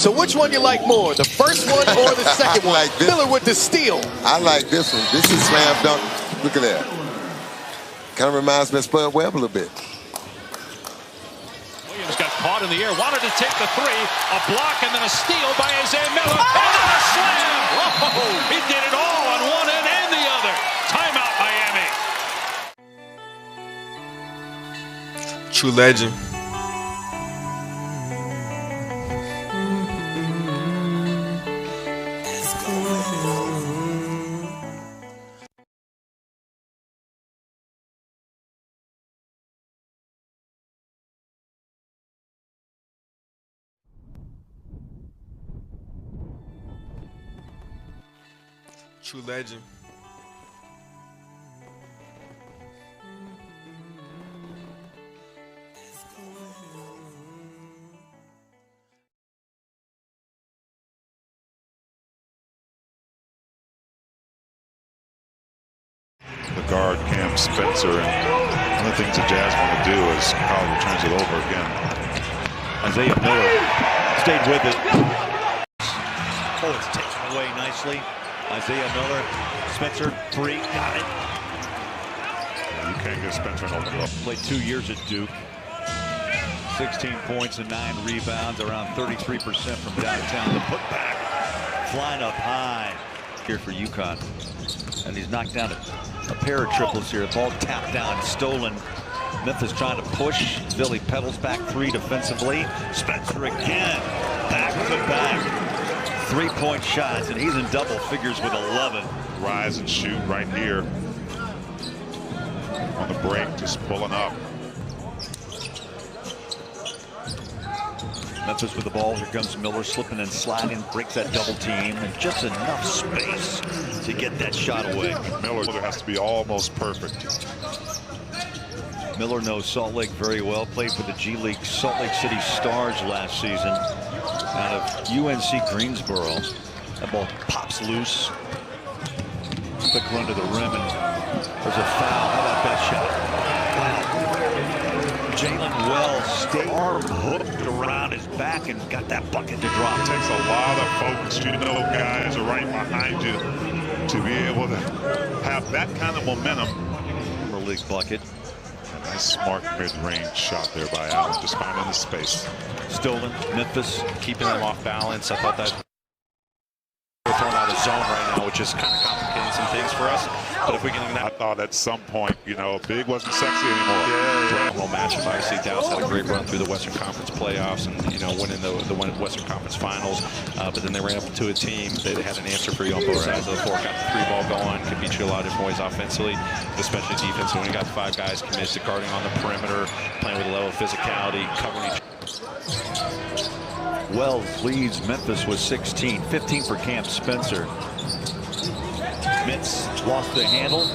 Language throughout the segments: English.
So which one you like more, the first one or the second one? Like this. Miller with the steal. I like this one. This is slam dunk. Look at that. Kind of reminds me of Spud Webb a little bit. Williams got caught in the air, wanted to take the three, a block and then a steal by Isaiah Miller, and then a slam! Oh, he did it all on one end and the other. Timeout, Miami. True legend. True legend. The guard, Cam Spencer, and one of the things the Jazz want to do is Kyle returns it over again. Isaiah Miller stayed with it. Oh, it's taken away nicely. Isaiah Miller, Spencer, three, got it. Yeah, you can't get Spencer an open up. Played 2 years at Duke. 16 points and 9 rebounds, around 33% from downtown. The putback, flying up high here for UConn. And he's knocked down a pair of triples here. Ball tapped down, stolen. Memphis trying to push. Billy pedals back three defensively. Spencer again, back to back. 3-point shots, and he's in double figures with 11. Rise and shoot right here. On the break, just pulling up. Memphis with the ball. Here comes Miller slipping and sliding. Breaks that double team, and just enough space to get that shot away. Miller has to be almost perfect. Miller knows Salt Lake very well. Played for the G League Salt Lake City Stars last season out of UNC Greensboro. That ball pops loose. Quick run to the rim, and there's a foul. How about that shot? Jalen Wells stayed arm hooked around his back and got that bucket to drop. It takes a lot of focus. You know guys are right behind you to be able to have that kind of momentum. League bucket. A nice smart mid-range shot there by Allen, just finding the space. Stolen. Memphis Keeping them off balance. I thought that we're thrown out of zone right now, which is kind of complicating some things for us. But if we can, I thought at some point, you know, big wasn't sexy anymore. Yeah. Whole matchup. Obviously, Dallas had a great run through the Western Conference playoffs, and winning the Western Conference Finals. But then they ran up to a team that had an answer for you on both sides of the floor. Got the three ball going, could beat you a lot of different ways offensively, but especially defensively. When you got 5 guys committed to guarding on the perimeter, playing with a level of physicality, covering each. Wells leads Memphis with 16, 15 for Cam Spencer. Mitz lost the handle.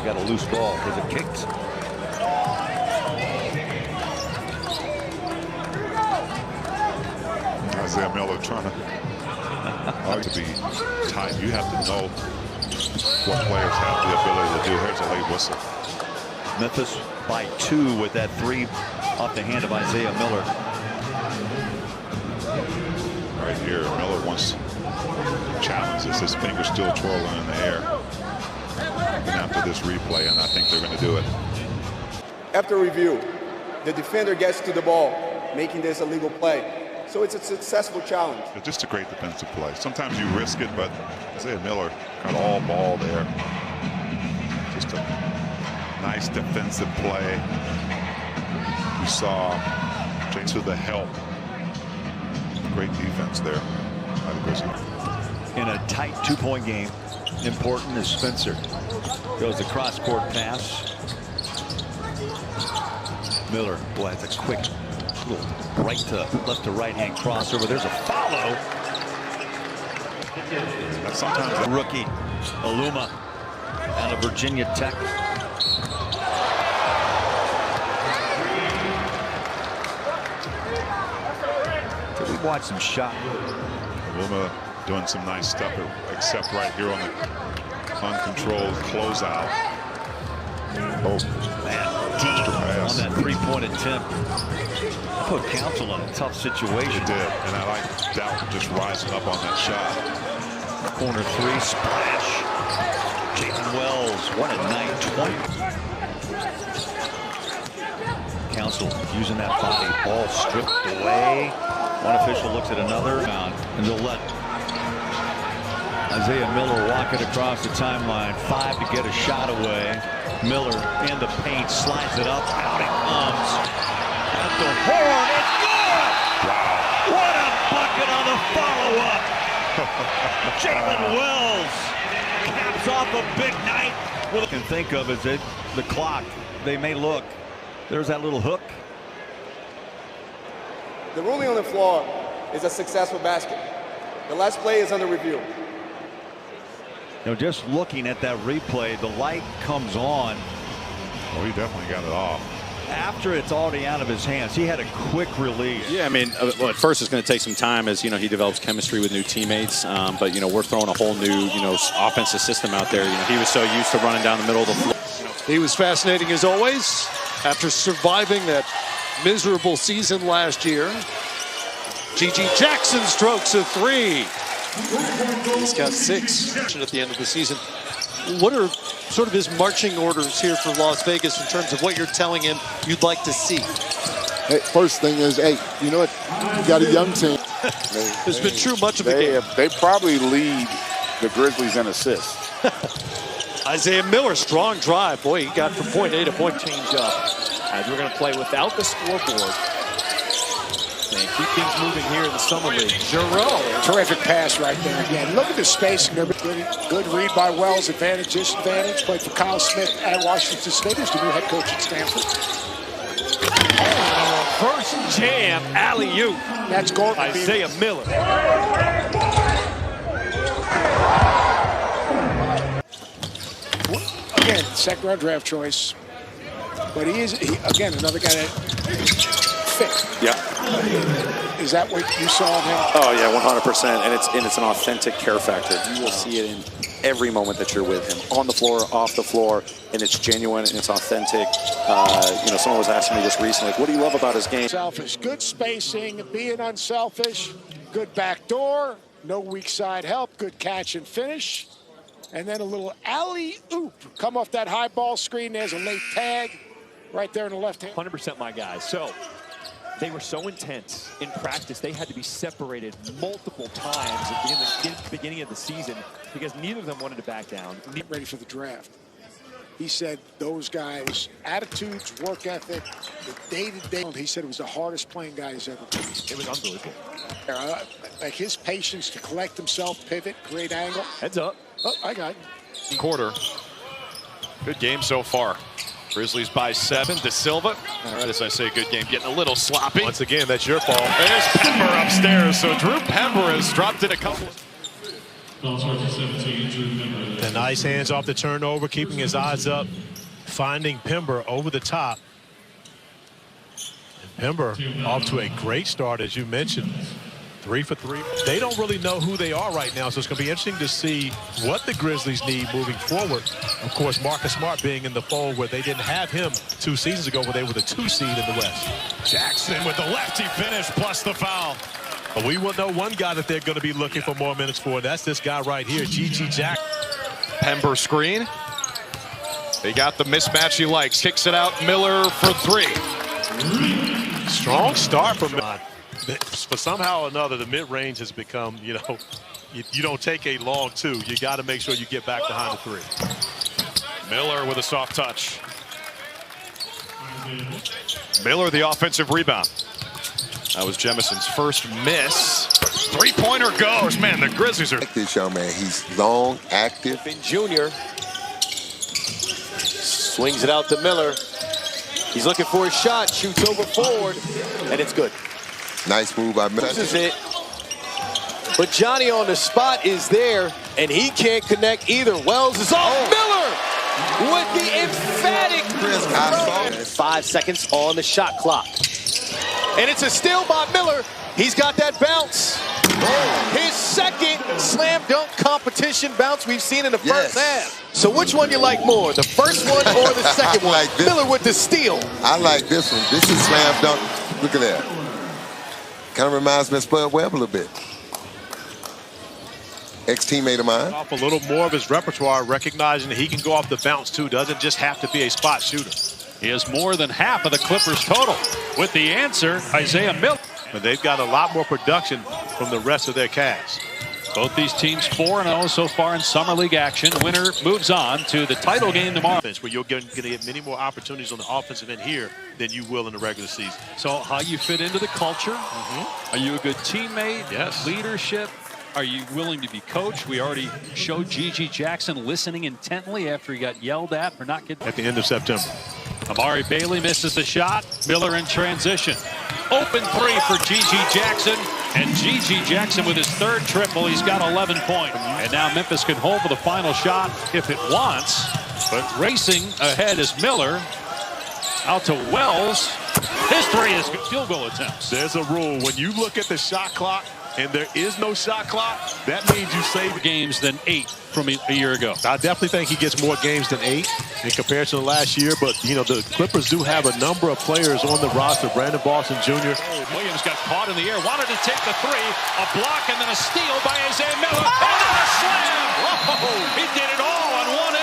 Got a loose ball because it kicked. Isaiah Miller trying to be tight. You have to know what players have the ability to do. Here's a late whistle. Memphis by 2 with that three off the hand of Isaiah Miller. Right here, Miller wants challenges. His fingers still twirling in the air. And after this replay, and I think they're going to do it. After review, the defender gets to the ball, making this a legal play. So it's a successful challenge. It's just a great defensive play. Sometimes you risk it, but Isaiah Miller got all ball there. Just a nice defensive play. You saw to the help. Great defense there by the Grizzlies. In a tight 2-point game, important is Spencer. Goes the cross-court pass. Miller, boy, that's a quick little left to right-hand crossover. There's a follow. That's sometimes The rookie, Aluma, out of Virginia Tech. We watched some shot. Aluma doing some nice stuff, except right here on the uncontrolled closeout. Oh, man, deep on that three-point attempt. Put Council in a tough situation. It did, and I like Dallas just rising up on that shot. Corner three, splash. Jalen Wells, what a night. 20. Council using that body, ball stripped away. One official looks at another, and they'll let Isaiah Miller walk it across the timeline. 5 to get a shot away. Miller in the paint, slides it up, out it comes. At the horn, it's good! Wow. What a bucket on the follow-up! Jalen Wells caps off a big night. What I can think of is the clock. They may look. There's that little hook. The ruling on the floor is a successful basket. The last play is under review. You know, just looking at that replay, the light comes on. Oh, he definitely got it off. After it's already out of his hands, he had a quick release. Yeah, I mean, well, at first it's going to take some time as, you know, he develops chemistry with new teammates. But, you know, we're throwing a whole new, you know, offensive system out there. You know, he was so used to running down the middle of the floor. He was fascinating as always after surviving that miserable season last year. G.G. Jackson strokes a 3. He's got 6 at the end of the season. What are sort of his marching orders here for Las Vegas in terms of what you're telling him you'd like to see? Hey, first thing is, hey, you know what? You got a young team. It's been true much of the game. They probably lead the Grizzlies in assists. Isaiah Miller, strong drive. Boy, he got from point A to point. Change up as we're going to play without the scoreboard. And keep things moving here in the Summer League. Jerome, terrific pass right there again. Look at the spacing. Good read by Wells. Advantage, disadvantage. Played for Kyle Smith at Washington State. He's the new head coach at Stanford. First jam, alley-oop. That's Gordon. Isaiah Miller. Again, second round draft choice. But he is, again, another guy that fit. Yeah. Is that what you saw of him? Oh, yeah, 100%. And it's an authentic care factor. You will see it in every moment that you're with him. On the floor, off the floor, and it's genuine and it's authentic. You know, someone was asking me just recently, like, what do you love about his game? Selfish, good spacing, being unselfish, good back door, no weak side help, good catch and finish. And then a little alley-oop. Come off that high ball screen. There's a late tag right there in the left hand. 100% my guy. So they were so intense in practice, they had to be separated multiple times at the beginning of the season because neither of them wanted to back down. Ready for the draft. He said those guys, attitudes, work ethic, the day-to-day. He said it was the hardest playing guy he's ever played. It was unbelievable. Like his patience to collect himself, pivot, great angle. Heads up. Oh, I got it. Quarter. Good game so far. Grizzlies by 7. De Silva. All right, as I say, good game. Getting a little sloppy. Once again, that's your fault. There's Pember upstairs. So Drew Pember has dropped it a couple. The nice hands off the turnover, keeping his eyes up, finding Pember over the top. And Pember off to a great start, as you mentioned. 3 for 3. They don't really know who they are right now, so it's going to be interesting to see what the Grizzlies need moving forward. Of course, Marcus Smart being in the fold where they didn't have him 2 seasons ago when they were the 2 seed in the West. Jackson with the lefty finish plus the foul. But we will know one guy that they're going to be looking for more minutes for, and that's this guy right here, G.G. Jackson. Pember screen. They got the mismatch he likes. Kicks it out. Miller for 3. Strong start from Miller. But somehow or another, the mid-range has become, you know, you don't take a long 2. You got to make sure you get back behind the 3. Miller with a soft touch. Miller, the offensive rebound. That was Jemison's first miss. 3-pointer goes. Man, the Grizzlies are... Like this young man. He's long, active. Junior swings it out to Miller. He's looking for a shot, shoots over forward, and it's good. Nice move by Miller. This is it. But Johnny on the spot is there, and he can't connect either. Wells is off. Miller with the emphatic. 5 seconds on the shot clock. And it's a steal by Miller. He's got that bounce. His second slam dunk competition bounce we've seen in the first half. So which one you like more, the first one or the second one? Like Miller with the steal. I like this one. This is slam dunk. Look at that. Kind of reminds me of Spud Webb a little bit. ex-teammate of mine. Off a little more of his repertoire, recognizing that he can go off the bounce too. Doesn't just have to be a spot shooter. He has more than half of the Clippers total. With the answer, Isaiah Miller. But they've got a lot more production from the rest of their cast. Both these teams 4-0 so far in Summer League action. Winner moves on to the title game tomorrow. Where you're going to get many more opportunities on the offensive end here than you will in the regular season. So how you fit into the culture? Are you a good teammate? Yes. Leadership? Are you willing to be coached? We already showed G.G. Jackson listening intently after he got yelled at for not getting... At the end of September. Amari Bailey misses the shot. Miller in transition. Open three for G.G. Jackson. And G.G. Jackson with his third triple. He's got 11 points. And now Memphis can hold for the final shot if it wants. But racing ahead is Miller. Out to Wells. His three is field goal attempts. There's a rule. When you look at the shot clock and there is no shot clock, that means you save games than 8 from a year ago. I definitely think he gets more games than 8 in comparison to last year. But, you know, the Clippers do have a number of players on the roster. Brandon Boston Jr. Williams got caught in the air, wanted to take the three. A block and then a steal by Isaiah Miller. And then a slam. Oh, he did it all on one